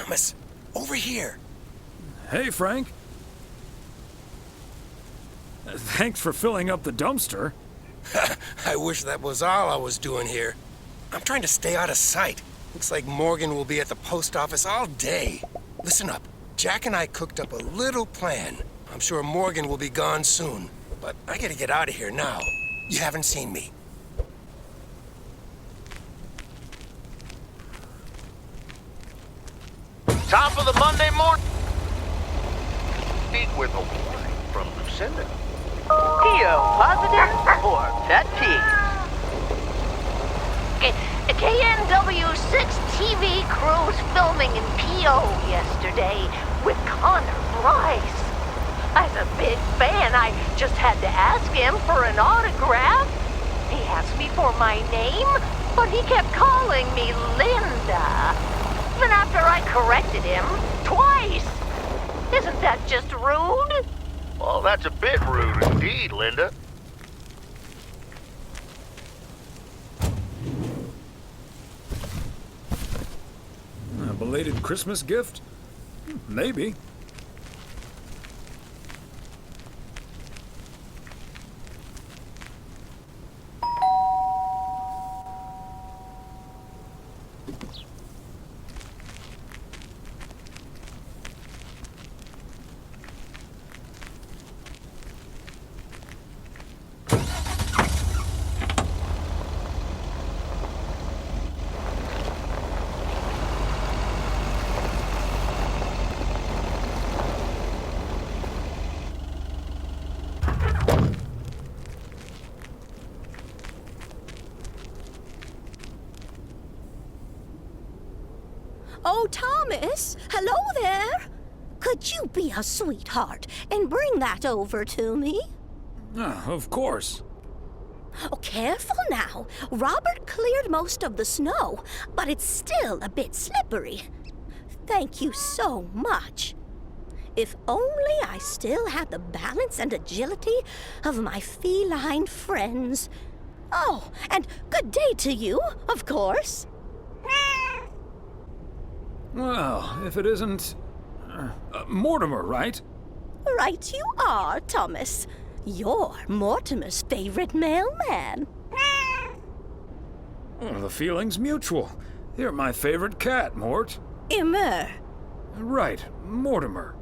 Thomas, over here. Hey, Frank. Thanks for filling up the dumpster. I wish that was all I was doing here. I'm trying to stay out of sight. Looks like Morgan will be at the post office all day. Listen up. Jack and I cooked up a little plan. I'm sure Morgan will be gone soon, but I gotta get out of here now. You haven't seen me. Top of the Monday morning. Speak with a warning from Lucinda. PO positive or pet peeve? KNW6 TV crews filming in PO yesterday with Connor Bryce. As a big fan, I just had to ask him for an autograph. He asked me for my name, but he kept calling me Linda. Even after I corrected him twice. Isn't that just rude? Well, that's a bit rude indeed, Linda. A belated Christmas gift? Maybe. Oh, Thomas, hello there. Could you be a sweetheart and bring that over to me? Of course. Oh, careful now. Robert cleared most of the snow, but it's still a bit slippery. Thank you so much. If only I still had the balance and agility of my feline friends. Oh, and good day to you, of course. Well, if it isn't... Mortimer, right? Right you are, Thomas. You're Mortimer's favorite mailman. Oh, the feeling's mutual. You're my favorite cat, Mort. Immer. Right, Mortimer.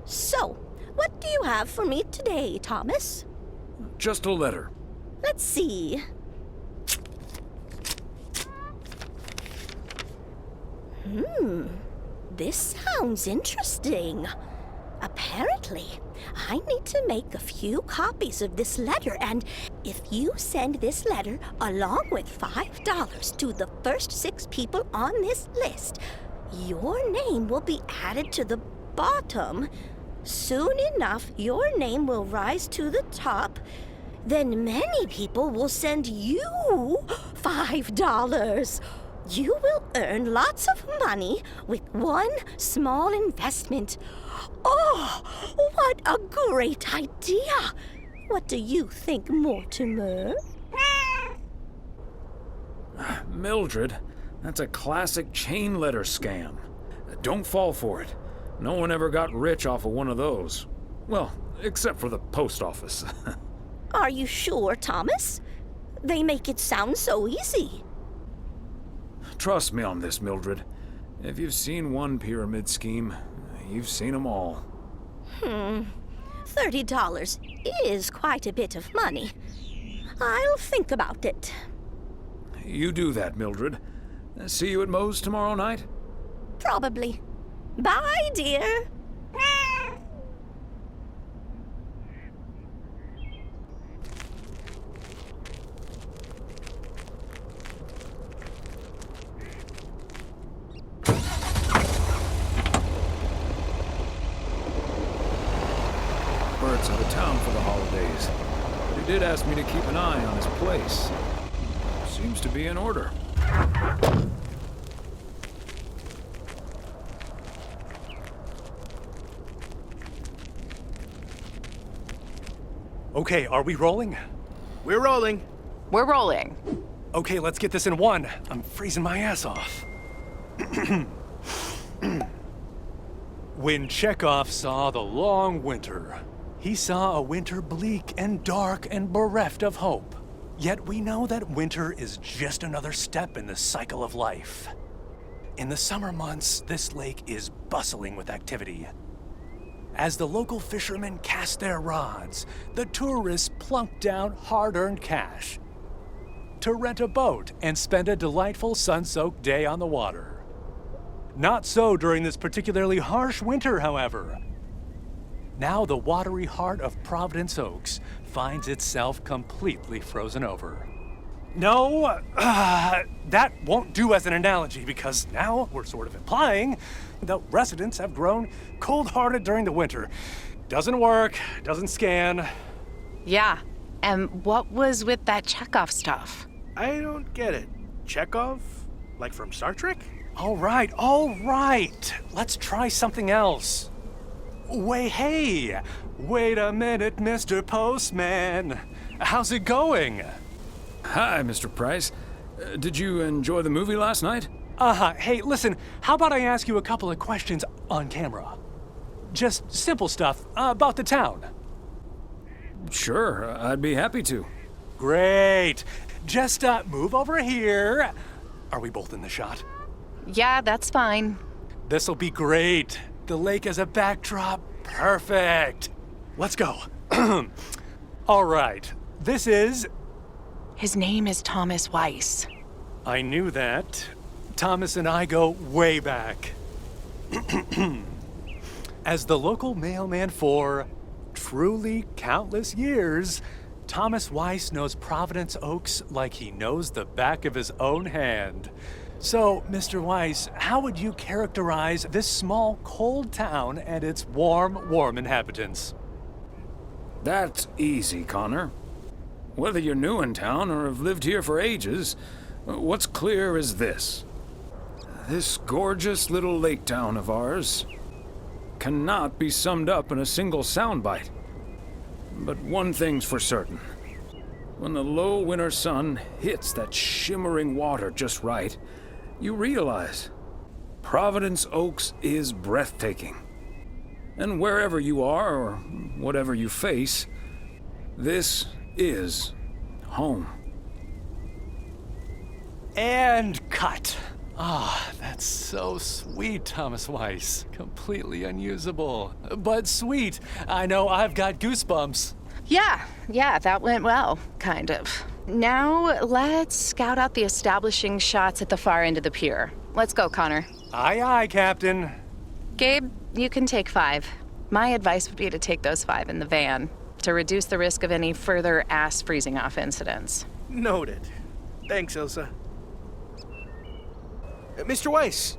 So, what do you have for me today, Thomas? Just a letter. Let's see. This sounds interesting. Apparently, I need to make a few copies of this letter, and if you send this letter along with $5 to the first 6 people on this list, your name will be added to the bottom. Soon enough, your name will rise to the top. Then many people will send you $5. You will earn lots of money with one small investment. Oh, what a great idea! What do you think, Mortimer? Mildred, that's a classic chain letter scam. Don't fall for it. No one ever got rich off of one of those. Well, except for the post office. Are you sure, Thomas? They make it sound so easy. Trust me on this, Mildred. If you've seen one pyramid scheme, you've seen them all. $30 is quite a bit of money. I'll think about it. You do that, Mildred. See you at Moe's tomorrow night? Probably. Bye, dear. Bert's out of town for the holidays, but he did ask me to keep an eye on his place. Seems to be in order. Okay, are we rolling? We're rolling. We're rolling. Okay, let's get this in one. I'm freezing my ass off. When Chekhov saw the long winter, he saw a winter bleak and dark and bereft of hope. Yet we know that winter is just another step in the cycle of life. In the summer months, this lake is bustling with activity. As the local fishermen cast their rods, the tourists plunk down hard-earned cash to rent a boat and spend a delightful sun-soaked day on the water. Not so during this particularly harsh winter, however. Now the watery heart of Providence Oaks finds itself completely frozen over. No, that won't do as an analogy because now we're sort of implying the residents have grown cold-hearted during the winter. Doesn't work, doesn't scan. Yeah, and what was with that Chekhov stuff? I don't get it. Chekhov? Like from Star Trek? All right. Let's try something else. Hey, wait a minute, Mr. Postman. How's it going? Hi, Mr. Price. Did you enjoy the movie last night? Hey, listen, how about I ask you a couple of questions on camera? Just simple stuff about the town. Sure, I'd be happy to. Great. Just move over here. Are we both in the shot? Yeah, that's fine. This'll be great. The lake as a backdrop. Perfect. Let's go. All right. This is... His name is Thomas Weiss. I knew that. Thomas and I go way back. As the local mailman for truly countless years, Thomas Weiss knows Providence Oaks like he knows the back of his own hand. So, Mr. Weiss, how would you characterize this small, cold town and its warm inhabitants? That's easy, Connor. Whether you're new in town or have lived here for ages, what's clear is this. This gorgeous little lake town of ours cannot be summed up in a single soundbite. But one thing's for certain. When the low winter sun hits that shimmering water just right, you realize Providence Oaks is breathtaking. And wherever you are or whatever you face, this is home. And cut. That's so sweet, Thomas Weiss. Completely unusable, but sweet. I know I've got goosebumps. Yeah, that went well, kind of. Now, let's scout out the establishing shots at the far end of the pier. Let's go, Connor. Aye, Captain. Gabe, you can take 5. My advice would be to take those 5 in the van to reduce the risk of any further ass freezing off incidents. Noted. Thanks, Ilsa. Mr. Weiss.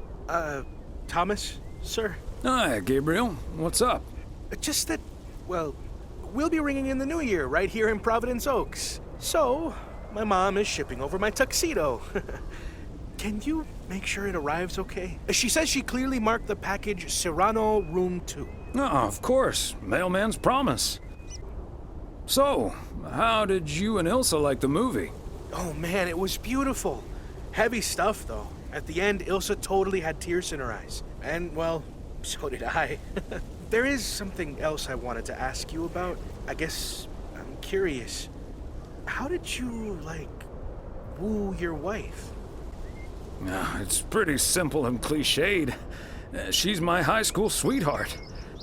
Thomas, sir. Hi, Gabriel. What's up? Just that, well, we'll be ringing in the new year right here in Providence Oaks. So, my mom is shipping over my tuxedo. Can you make sure it arrives okay? She says she clearly marked the package Serrano Room 2. Of course. Mailman's promise. So, how did you and Ilsa like the movie? Oh man, it was beautiful. Heavy stuff, though. At the end, Ilsa totally had tears in her eyes. And, well, so did I. There is something else I wanted to ask you about. I guess I'm curious. How did you, woo your wife? It's pretty simple and cliched. She's my high school sweetheart.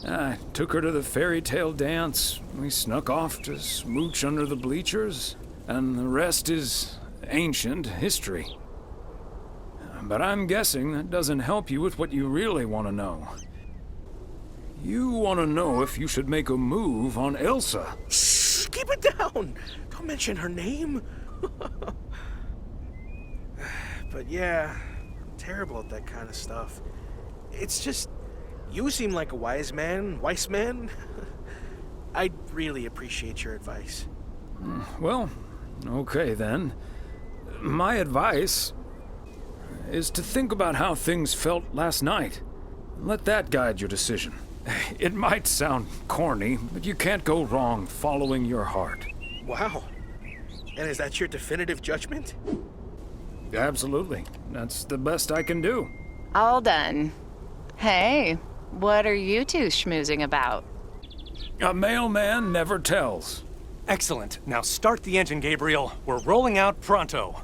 I took her to the fairy tale dance. We snuck off to smooch under the bleachers, and the rest is ancient history. But I'm guessing that doesn't help you with what you really want to know. You want to know if you should make a move on Ilsa. Shh! Keep it down! Don't mention her name. But yeah, I'm terrible at that kind of stuff. It's just, you seem like a wise man. I'd really appreciate your advice. Well, okay then. My advice is to think about how things felt last night. Let that guide your decision. It might sound corny, but you can't go wrong following your heart. Wow. And is that your definitive judgment? Absolutely. That's the best I can do. All done. Hey, What are you two schmoozing about? A mailman never tells. Excellent. Now start the engine, Gabriel. We're rolling out pronto.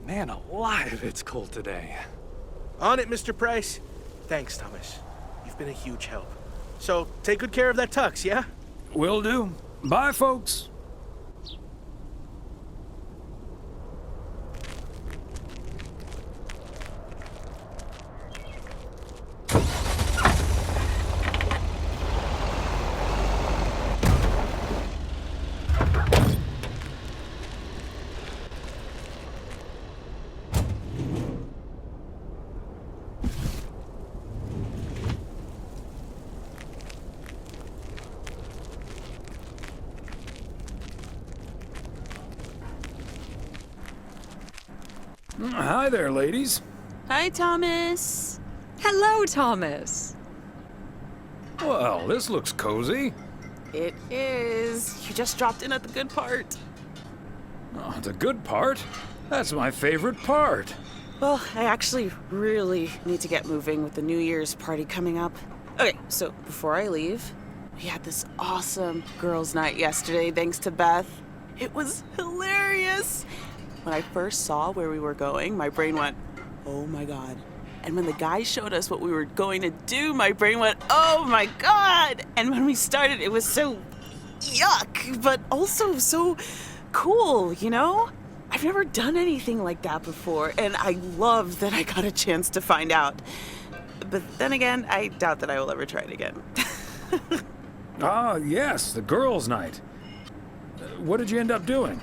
Man alive, it's cold today. On it, Mr. Price. Thanks, Thomas. You've been a huge help. So, take good care of that tux, yeah? Will do. Bye, folks. Hi there, ladies. Hi, Thomas. Hello, Thomas. Well, this looks cozy. It is. You just dropped in at the good part. Oh, the good part? That's my favorite part. Well, I actually really need to get moving with the New Year's party coming up. Okay, so before I leave, we had this awesome girls' night yesterday thanks to Beth. It was hilarious. When I first saw where we were going, my brain went, oh my God. And when the guy showed us what we were going to do, my brain went, oh my God. And when we started, it was so yuck, but also so cool, you know? I've never done anything like that before, and I love that I got a chance to find out. But then again, I doubt that I will ever try it again. Ah, yes, the girls' night. What did you end up doing?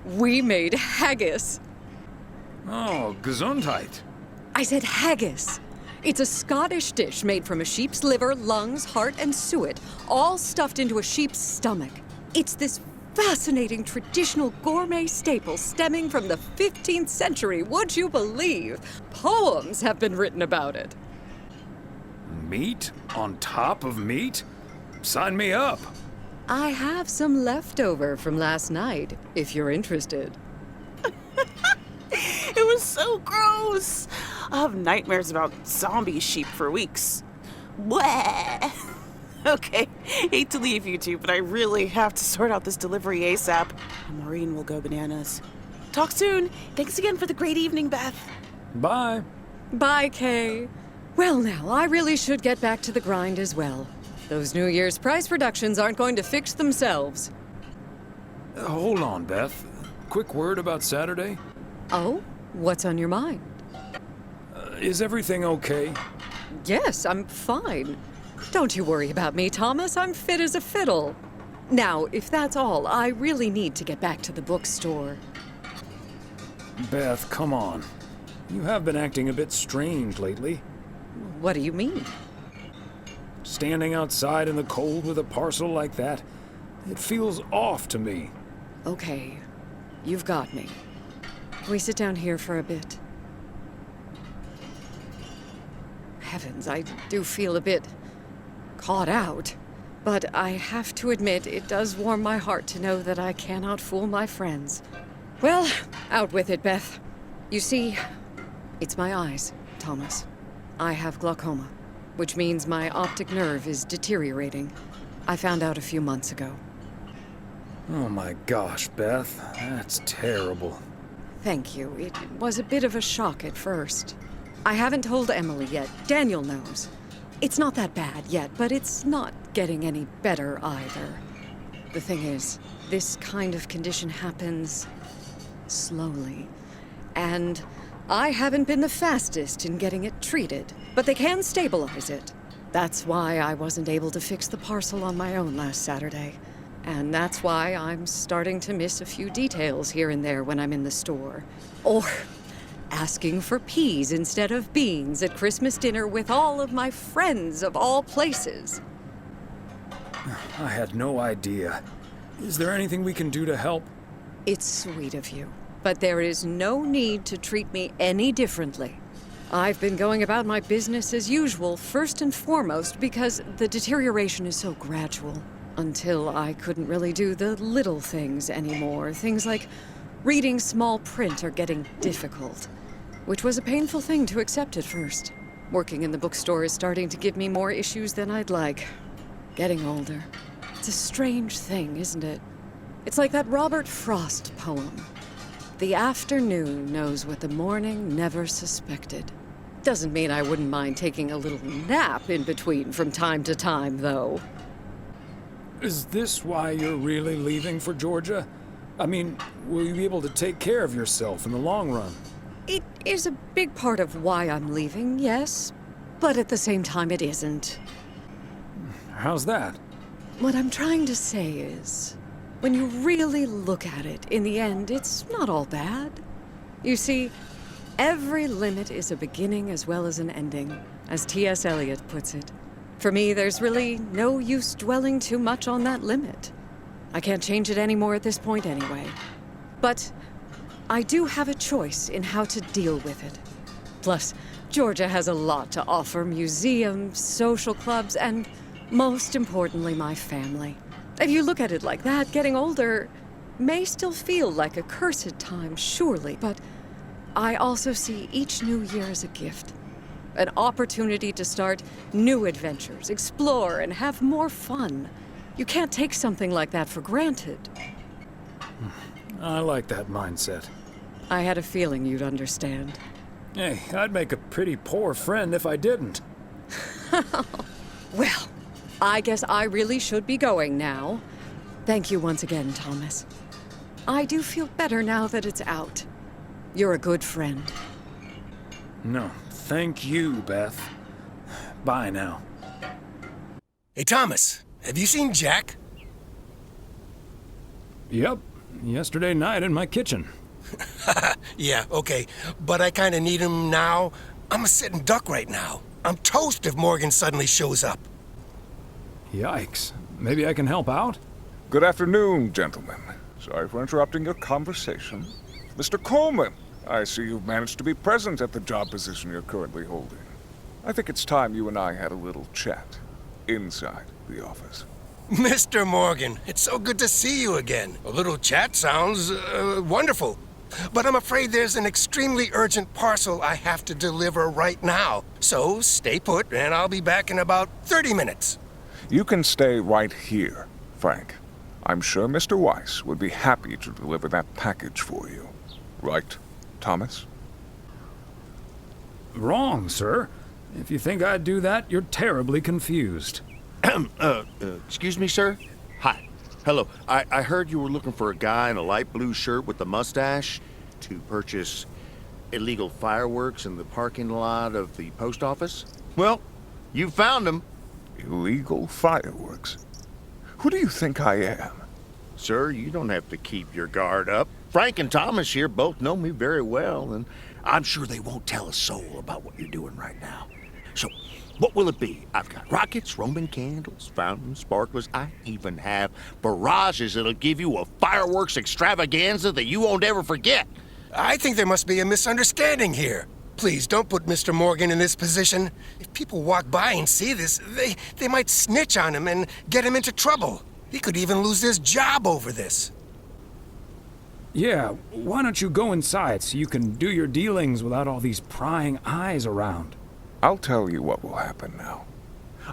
We made haggis. Oh, Gesundheit. I said haggis. It's a Scottish dish made from a sheep's liver, lungs, heart, and suet, all stuffed into a sheep's stomach. It's this fascinating traditional gourmet staple stemming from the 15th century, would you believe? Poems have been written about it. Meat on top of meat? Sign me up. I have some leftover from last night, if you're interested. It was so gross. I'll have nightmares about zombie sheep for weeks. Bleh. Okay, hate to leave you two, but I really have to sort out this delivery ASAP. Maureen will go bananas. Talk soon. Thanks again for the great evening, Beth. Bye. Bye, Kay. Well, now, I really should get back to the grind as well. Those New Year's prize reductions aren't going to fix themselves. Hold on, Beth. Quick word about Saturday. Oh? What's on your mind? Is everything okay? Yes, I'm fine. Don't you worry about me, Thomas. I'm fit as a fiddle. Now, if that's all, I really need to get back to the bookstore. Beth, come on. You have been acting a bit strange lately. What do you mean? Standing outside in the cold with a parcel like that, it feels off to me. Okay, you've got me. Can we sit down here for a bit? Heavens, I do feel a bit caught out. But I have to admit, it does warm my heart to know that I cannot fool my friends. Well, out with it, Beth. You see, it's my eyes, Thomas. I have glaucoma, which means my optic nerve is deteriorating. I found out a few months ago. Oh my gosh, Beth. That's terrible. Thank you. It was a bit of a shock at first. I haven't told Emily yet. Daniel knows. It's not that bad yet, but it's not getting any better either. The thing is, this kind of condition happens slowly. And I haven't been the fastest in getting it treated, but they can stabilize it. That's why I wasn't able to fix the parcel on my own last Saturday. And that's why I'm starting to miss a few details here and there when I'm in the store. Or asking for peas instead of beans at Christmas dinner with all of my friends of all places. I had no idea. Is there anything we can do to help? It's sweet of you, but there is no need to treat me any differently. I've been going about my business as usual, first and foremost, because the deterioration is so gradual. Until I couldn't really do the little things anymore. Things like reading small print are getting difficult, which was a painful thing to accept at first. Working in the bookstore is starting to give me more issues than I'd like. Getting older. It's a strange thing, isn't it? It's like that Robert Frost poem. The afternoon knows what the morning never suspected. Doesn't mean I wouldn't mind taking a little nap in between from time to time, though. Is this why you're really leaving for Georgia? I mean, will you be able to take care of yourself in the long run? It is a big part of why I'm leaving, yes. But at the same time, it isn't. How's that? What I'm trying to say is, when you really look at it, in the end, it's not all bad. You see, every limit is a beginning as well as an ending, as T.S. Eliot puts it. For me, there's really no use dwelling too much on that limit. I can't change it anymore at this point anyway. But I do have a choice in how to deal with it. Plus, Georgia has a lot to offer: museums, social clubs, and most importantly, my family. If you look at it like that, getting older may still feel like a cursed time, surely, but I also see each new year as a gift. An opportunity to start new adventures, explore, and have more fun. You can't take something like that for granted. I like that mindset. I had a feeling you'd understand. Hey, I'd make a pretty poor friend if I didn't. Well, I guess I really should be going now. Thank you once again, Thomas. I do feel better now that it's out. You're a good friend. No, thank you, Beth. Bye now. Hey, Thomas, have you seen Jack? Yep, yesterday night in my kitchen. Yeah, okay, but I kinda need him now. I'm a sitting duck right now. I'm toast if Morgan suddenly shows up. Yikes. Maybe I can help out? Good afternoon, gentlemen. Sorry for interrupting your conversation. Mr. Coleman, I see you've managed to be present at the job position you're currently holding. I think it's time you and I had a little chat inside the office. Mr. Morgan, it's so good to see you again. A little chat sounds wonderful. But I'm afraid there's an extremely urgent parcel I have to deliver right now. So stay put, and I'll be back in about 30 minutes. You can stay right here, Frank. I'm sure Mr. Weiss would be happy to deliver that package for you. Right, Thomas? Wrong, sir. If you think I'd do that, you're terribly confused. Excuse me, sir? Hi. Hello. I heard you were looking for a guy in a light blue shirt with a mustache to purchase illegal fireworks in the parking lot of the post office? Well, you found him. Illegal fireworks? Who do you think I am? Sir, you don't have to keep your guard up. Frank and Thomas here both know me very well, and I'm sure they won't tell a soul about what you're doing right now. So, what will it be? I've got rockets, Roman candles, fountains, sparklers. I even have barrages that'll give you a fireworks extravaganza that you won't ever forget. I think there must be a misunderstanding here. Please, don't put Mr. Morgan in this position. If people walk by and see this, they might snitch on him and get him into trouble. He could even lose his job over this. Yeah, why don't you go inside so you can do your dealings without all these prying eyes around? I'll tell you what will happen now.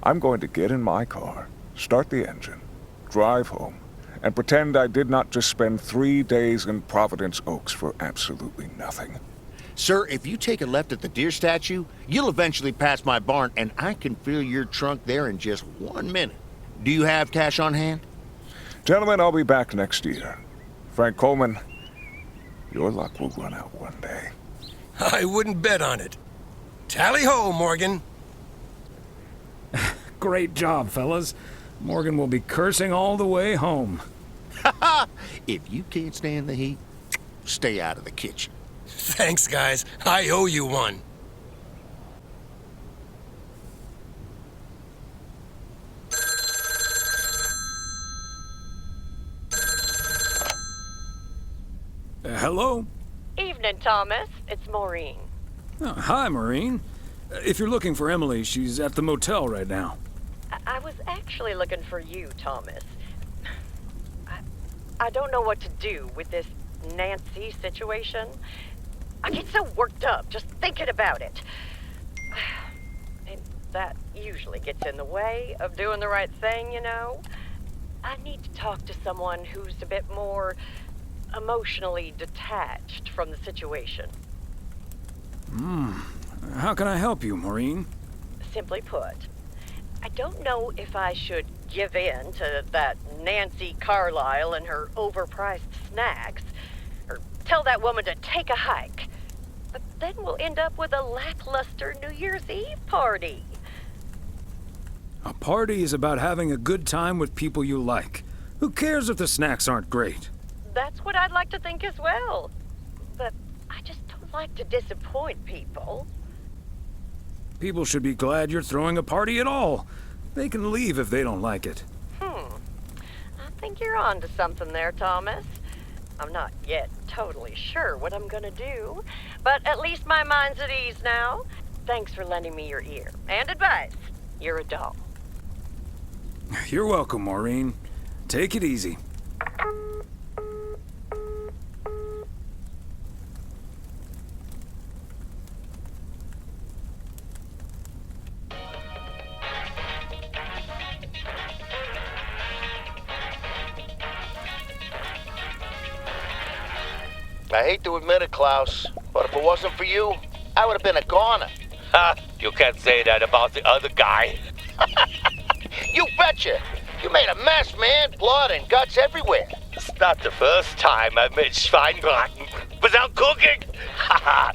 I'm going to get in my car, start the engine, drive home, and pretend I did not just spend 3 days in Providence Oaks for absolutely nothing. Sir, if you take a left at the deer statue, you'll eventually pass my barn, and I can fill your trunk there in just 1 minute. Do you have cash on hand? Gentlemen, I'll be back next year. Frank Coleman, your luck will run out one day. I wouldn't bet on it. Tally-ho, Morgan. Great job, fellas. Morgan will be cursing all the way home. If you can't stand the heat, stay out of the kitchen. Thanks, guys. I owe you one. Hello? Evening, Thomas. It's Maureen. Oh, hi, Maureen. If you're looking for Emily, she's at the motel right now. I was actually looking for you, Thomas. I don't know what to do with this Nancy situation. I get so worked up just thinking about it. that usually gets in the way of doing the right thing, you know? I need to talk to someone who's a bit more emotionally detached from the situation. How can I help you, Maureen? Simply put, I don't know if I should give in to that Nancy Carlisle and her overpriced snacks, or tell that woman to take a hike. But then we'll end up with a lackluster New Year's Eve party. A party is about having a good time with people you like. Who cares if the snacks aren't great? That's what I'd like to think as well. But I just don't like to disappoint people. People should be glad you're throwing a party at all. They can leave if they don't like it. I think you're on to something there, Thomas. I'm not yet totally sure what I'm gonna do, but at least my mind's at ease now. Thanks for lending me your ear and advice. You're a doll. You're welcome, Maureen. Take it easy. I hate to admit it, Klaus, but if it wasn't for you, I would have been a goner. Ha! You can't say that about the other guy. You betcha! You made a mess, man. Blood and guts everywhere. It's not the first time I made Schweinbraten without cooking. Haha!